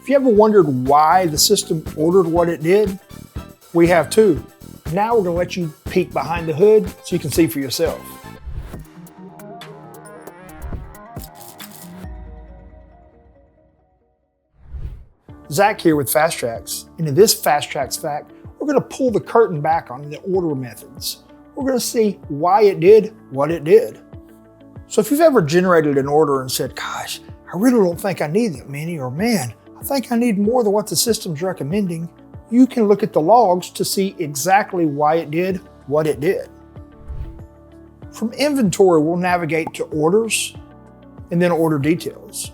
If you ever wondered why the system ordered what it did, we have too. Now we're going to let you peek behind the hood so you can see for yourself. Zack here with FTx, and in this FTx fact, we're going to pull the curtain back on the order methods. We're going to see why it did what it did. So if you've ever generated an order and said, gosh, I really don't think I need that many, or man, I think I need more than what the system's recommending, you can look at the logs to see exactly why it did what it did. From inventory, we'll navigate to orders and then order details.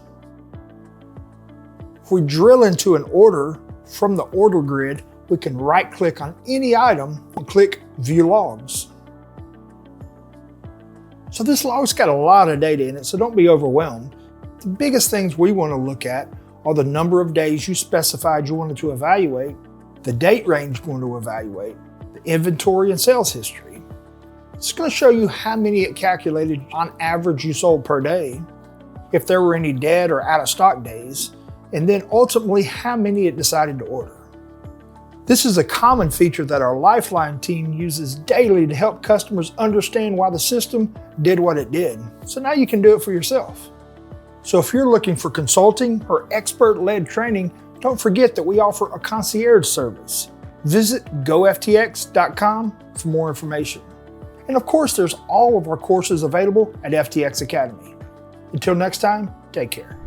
If we drill into an order from the order grid, we can right-click on any item and click View Logs. So this log's got a lot of data in it, so don't be overwhelmed. The biggest things we want to look at are the number of days you specified you wanted to evaluate, the date range you want to evaluate, the inventory and sales history. It's going to show you how many it calculated on average you sold per day, if there were any dead or out of stock days, and then ultimately how many it decided to order. This is a common feature that our Lifeline team uses daily to help customers understand why the system did what it did. So now you can do it for yourself. So if you're looking for consulting or expert-led training, don't forget that we offer a concierge service. Visit goftx.com for more information. And of course, there's all of our courses available at FTx Academy. Until next time, take care.